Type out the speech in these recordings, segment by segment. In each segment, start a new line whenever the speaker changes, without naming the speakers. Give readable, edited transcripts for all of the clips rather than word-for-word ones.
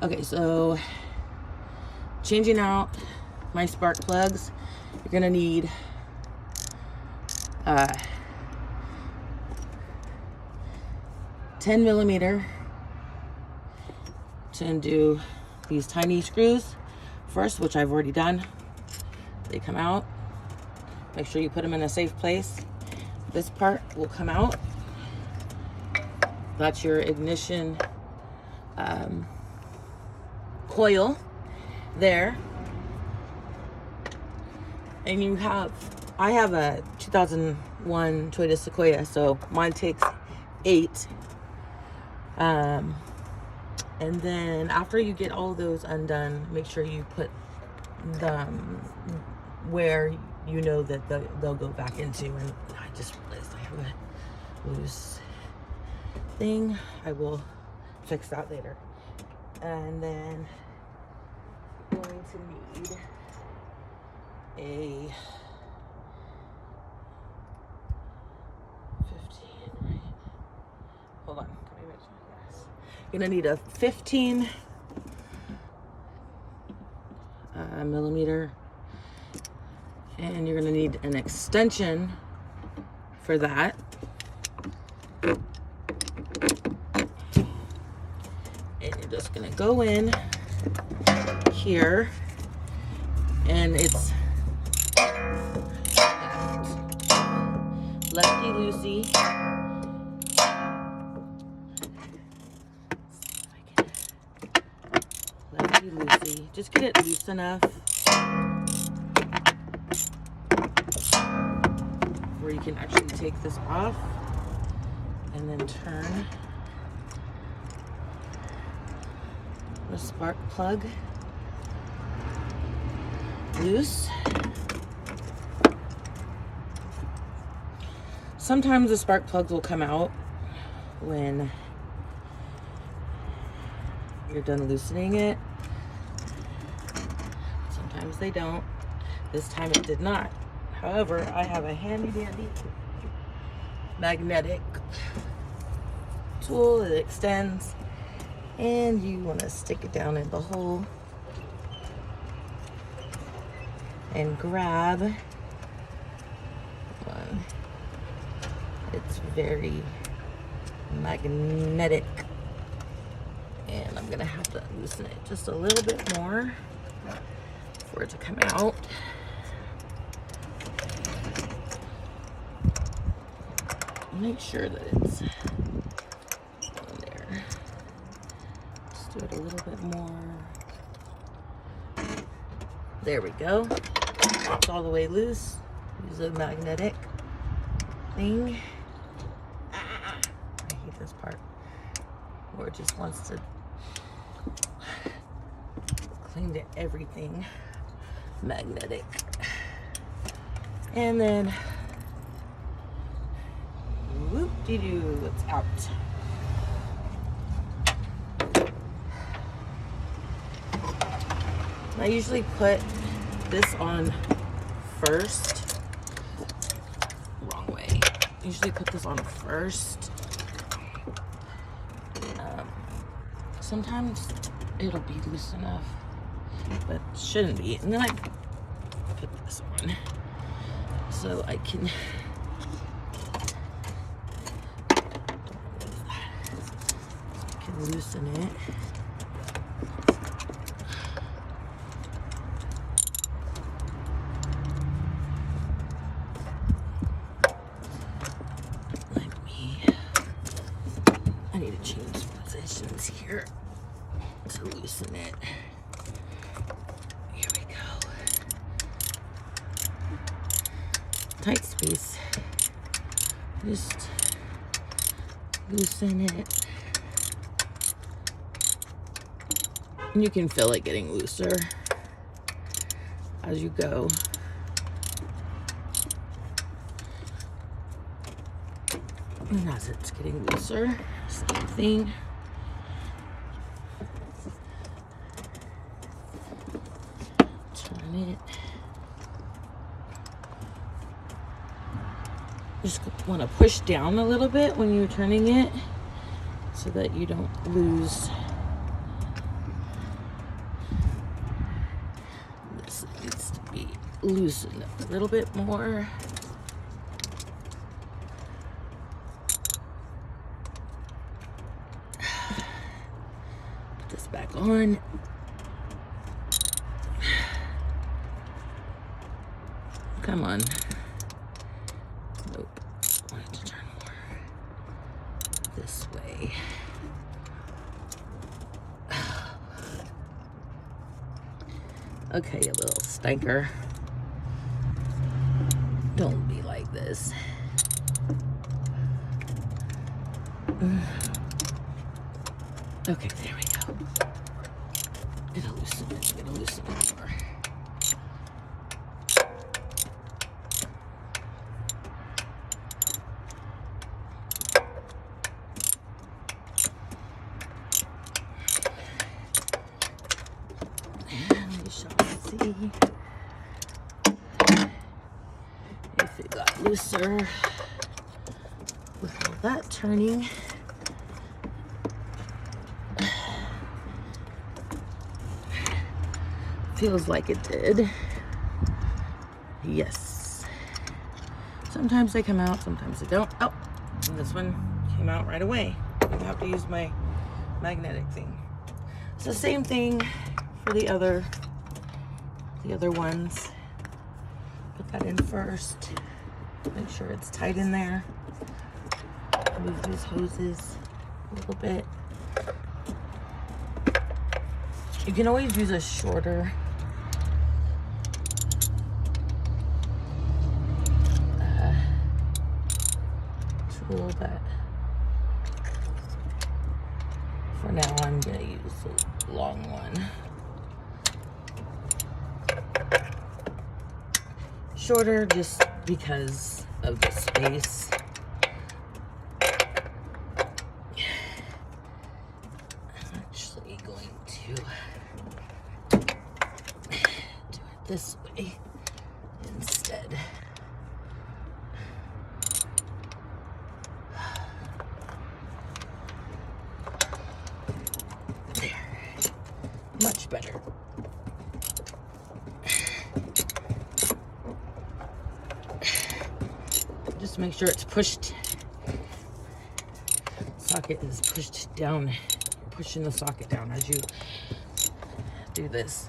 Okay, so changing out my spark plugs, you're gonna need 10 millimeter to undo these tiny screws first, which I've already done. They come out. Make sure you put them in a safe place. This part will come out. That's your ignition coil there. And you have, I have a 2001 Toyota Sequoia, so mine takes 8. And then after you get all those undone, make sure you put them where you know that they'll go back into. And I just realized I have a loose thing. I will fix that later. And then I'm going to need a 15, right? Hold on, can we make sure? Yes. You're gonna need a 15 millimeter, and you're gonna need an extension for that. And you're just gonna go in here, and it's lefty loosey. Lefty loosey. Just get it loose enough where you can actually take this off and then turn the spark plug loose. Sometimes the spark plugs will come out when you're done loosening it. Sometimes they don't. This time it did not. However, I have a handy dandy magnetic tool that extends, and you want to stick it down in the hole and grab one. It's very magnetic, and I'm gonna have to loosen it just a little bit more for it to come out. Make sure that it's on there. Just do it a little bit more. There we go. It's all the way loose. Use a magnetic thing. I hate this part where it just wants to cling to everything magnetic. And then whoop-de-doo, it's out. I usually put this on first. Wrong way. I usually put this on first. Sometimes it'll be loose enough, but shouldn't be. And then I put this on so I can loosen it. I need to change positions here to loosen it. Here we go. Tight space. Just loosen it. And you can feel it getting looser as you go. And as it's getting looser, same thing. Turn it. Just want to push down a little bit when you're turning it so that you don't lose loosen it a little bit more. Put this back on. Come on. Nope. I want it to turn more this way. Okay, you little stinker. Don't be like this. Okay, there we go. Gonna loosen it, gonna loosen it more. And we shall see if it got looser with all that turning. Feels like it did. Yes. Sometimes they come out, sometimes they don't. Oh, and this one came out right away. I have to use my magnetic thing. It's the same thing for the other ones. Put that in first. Make sure it's tight in there. Move these hoses a little bit. You can always use a shorter tool, but for now I'm going to use the long one. Shorter just because of the space. I'm actually going to do it this way instead. There. Much better. Just make sure it's pushed. Socket is pushed down. Pushing the socket down as you do this.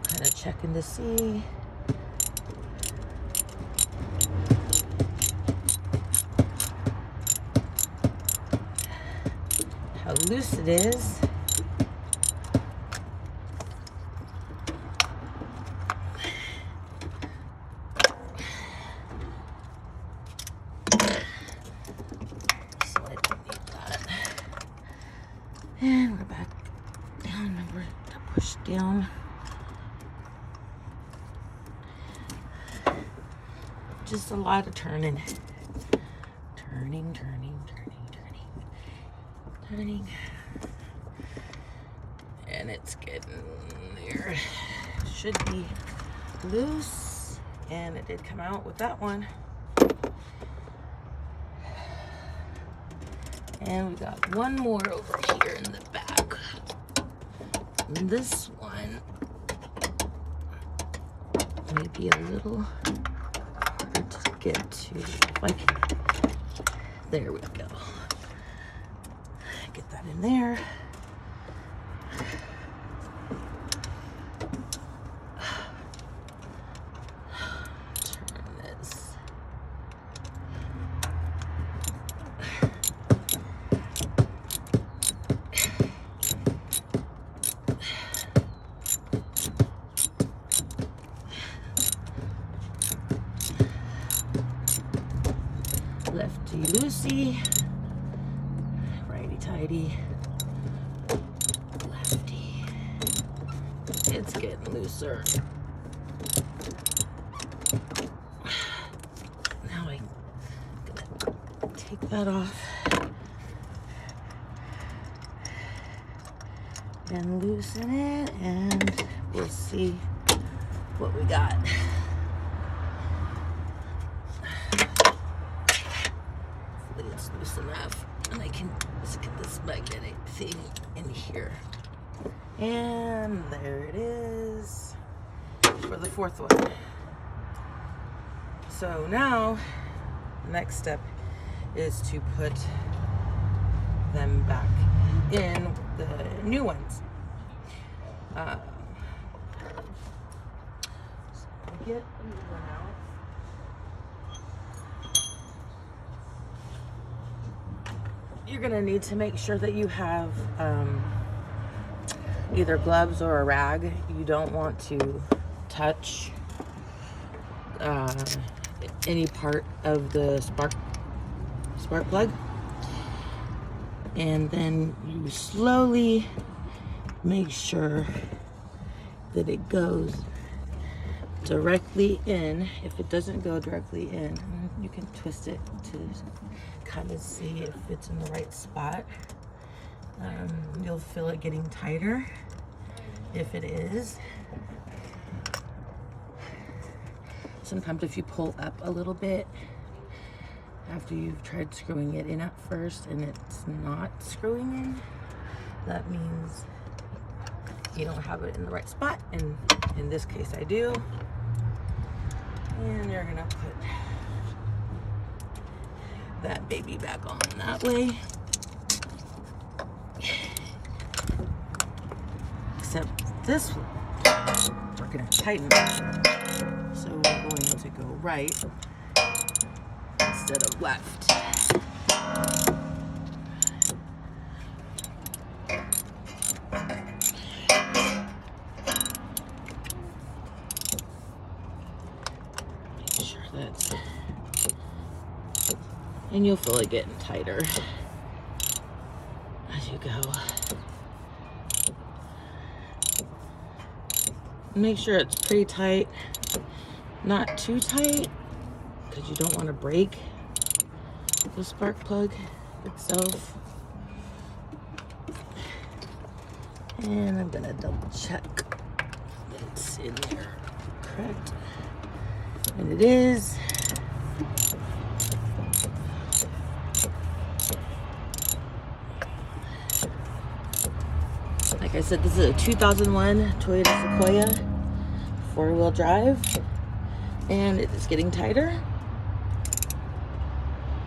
Kind of checking to see. How loose it is. So I don't need that. And we're back down. Remember to push down. Just a lot of turning. Turning. And it's getting there. Should be loose. And it did come out with that one. And we got one more over here in the back. And this one may be a little harder to get to. Like, there we go. Get that in there. Turn this. Lefty loosey. Righty tighty. Lefty. It's getting looser. Now I'm gonna take that off and loosen it, and we'll see what we got. it's loose enough. And I can stick this magnetic thing in here. And there it is for the fourth one. So now, the next step is to put them back in the new ones. So get the new one out. You're gonna need to make sure that you have either gloves or a rag. You don't want to touch any part of the spark plug. And then you slowly make sure that it goes directly in. If it doesn't go directly in, you can twist it to kind of see if it's in the right spot. You'll feel it getting tighter if it is. Sometimes if you pull up a little bit after you've tried screwing it in at first and it's not screwing in, that means you don't have it in the right spot, and in this case I do. And you're gonna put that baby back on that way. Except this one, we're gonna tighten it. So we're going to go right instead of left. Make sure that's, and you'll feel it getting tighter as you go. Make sure it's pretty tight, not too tight, because you don't want to break the spark plug itself. And I'm gonna double check that it's in there correct, and it is. Like I said, this is a 2001 Toyota Sequoia 4-wheel drive, and it is getting tighter.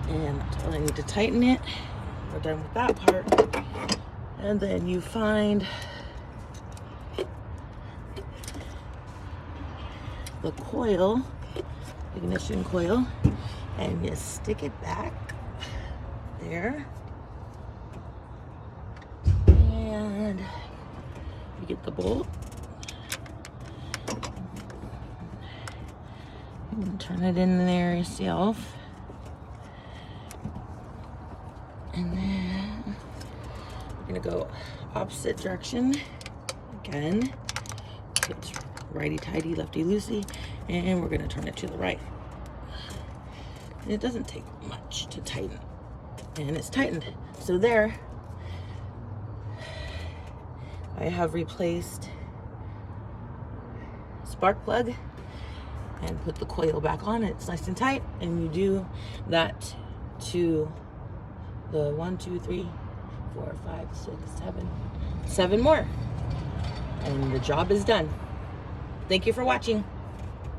And I need to tighten it. We're done with that part. And then you find the coil, ignition coil, and you stick it back there. And you get the bolt. You can turn it in there yourself. And then we're gonna go opposite direction again. It's righty-tighty, lefty-loosey, and we're gonna turn it to the right. And it doesn't take much to tighten, and it's tightened. So there, I have replaced spark plug and put the coil back on. It's nice and tight, and you do that to the 1, 2, 3, 4, 5, 6, 7 more, and the job is done. Thank you for watching.